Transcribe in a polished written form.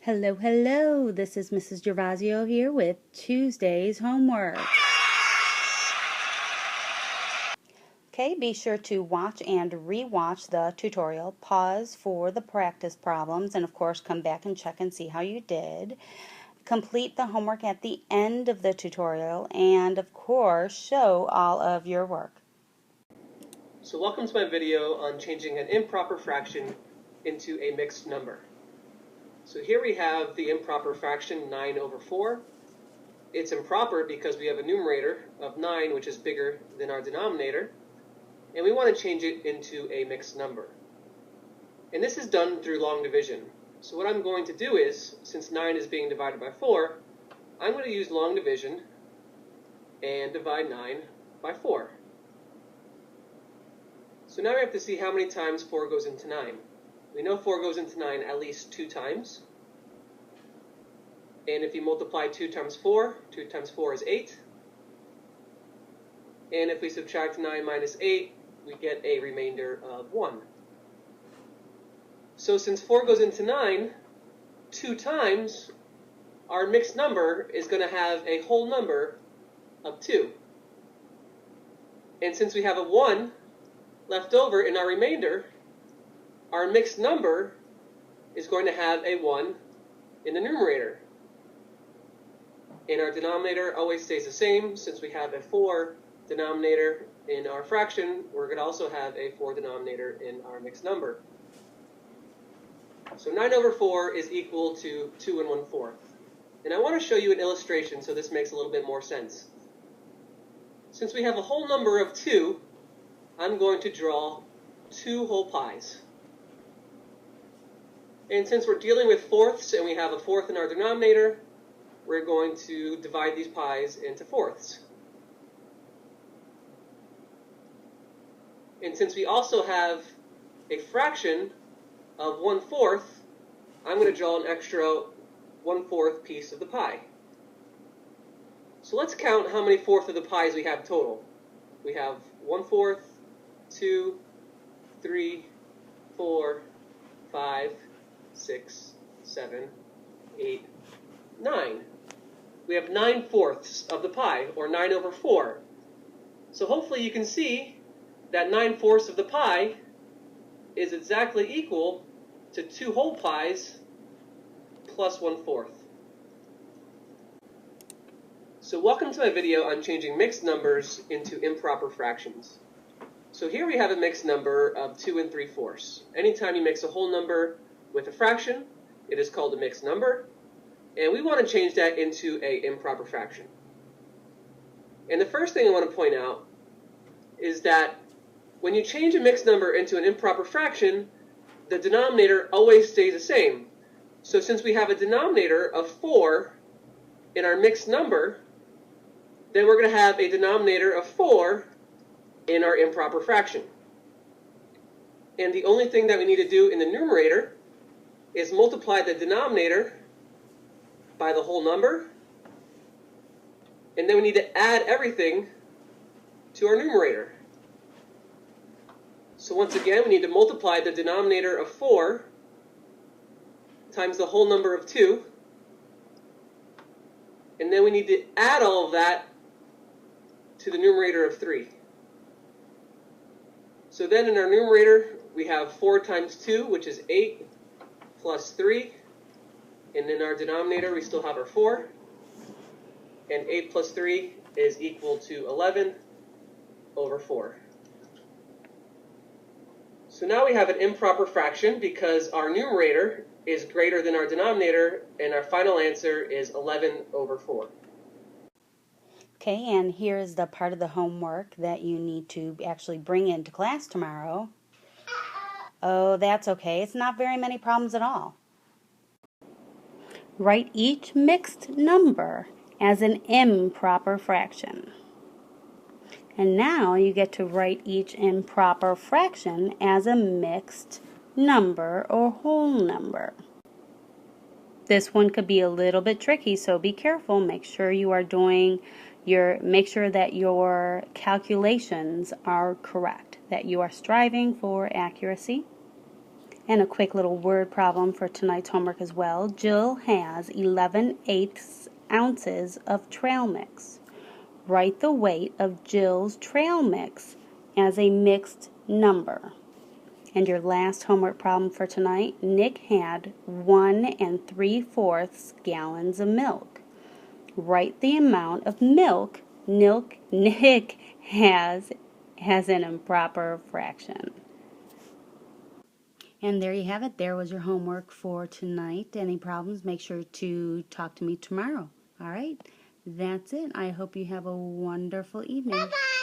Hello, hello. This is Mrs. Gervasio here with Tuesday's homework. Okay, be sure to watch and re-watch the tutorial. Pause for the practice problems and of course come back and check and see how you did. Complete the homework at the end of the tutorial and of course show all of your work. So welcome to my video on changing an improper fraction into a mixed number. So here we have the improper fraction 9 over 4. It's improper because we have a numerator of 9 which is bigger than our denominator, and we want to change it into a mixed number. And this is done through long division. So what I'm going to do is, since 9 is being divided by 4, I'm going to use long division and divide 9 by 4. So now we have to see how many times 4 goes into 9. We know 4 goes into 9 at least 2 times. And if you multiply 2 times 4, 2 times 4 is 8. And if we subtract 9 minus 8, we get a remainder of 1. So since 4 goes into 9 2 times, our mixed number is going to have a whole number of 2. And since we have a 1 left over in our remainder, our mixed number is going to have a 1 in the numerator. And our denominator always stays the same. Since we have a 4 denominator in our fraction, we're going to also have a 4 denominator in our mixed number. So 9 over 4 is equal to 2 1/4. And I want to show you an illustration so this makes a little bit more sense. Since we have a whole number of 2, I'm going to draw 2 whole pies. And since we're dealing with fourths and we have a fourth in our denominator, we're going to divide these pies into fourths. And since we also have a fraction of 1/4, I'm going to draw an extra 1/4 piece of the pie. So let's count how many fourths of the pies we have total. We have 1/4, 2, 3, 4, 5, 6, 7, 8, 9. We have 9/4 of the pie, or 9 over 4. So hopefully you can see that 9/4 of the pie is exactly equal to 2 whole pies plus 1/4. So welcome to my video on changing mixed numbers into improper fractions. So here we have a mixed number of 2 3/4. Anytime you mix a whole number with a fraction, it is called a mixed number. And we want to change that into an improper fraction. And the first thing I want to point out is that when you change a mixed number into an improper fraction, the denominator always stays the same. So since we have a denominator of 4 in our mixed number, then we're going to have a denominator of 4 in our improper fraction. And the only thing that we need to do in the numerator is multiply the denominator by the whole number, and then we need to add everything to our numerator. So once again, we need to multiply the denominator of 4 times the whole number of 2, and then we need to add all of that to the numerator of 3. So then in our numerator, we have 4 times 2, which is 8, plus 3. And in our denominator, we still have our 4. And 8 plus 3 is equal to 11 over 4. So now we have an improper fraction because our numerator is greater than our denominator, and our final answer is 11 over 4. Okay, and here's the part of the homework that you need to actually bring into class tomorrow. Oh, that's okay. It's not very many problems at all. Write each mixed number as an improper fraction. And now you get to write each improper fraction as a mixed number or whole number. This one could be a little bit tricky, so be careful. Make sure you are make sure that your calculations are correct, that you are striving for accuracy. And a quick little word problem for tonight's homework as well. Jill has 11/8 ounces of trail mix. Write the weight of Jill's trail mix as a mixed number. And your last homework problem for tonight, Nick had 1 3/4 gallons of milk. Write the amount of milk Nick has as an improper fraction. And there you have it. There was your homework for tonight. Any problems, make sure to talk to me tomorrow. All right? That's it. I hope you have a wonderful evening. Bye-bye.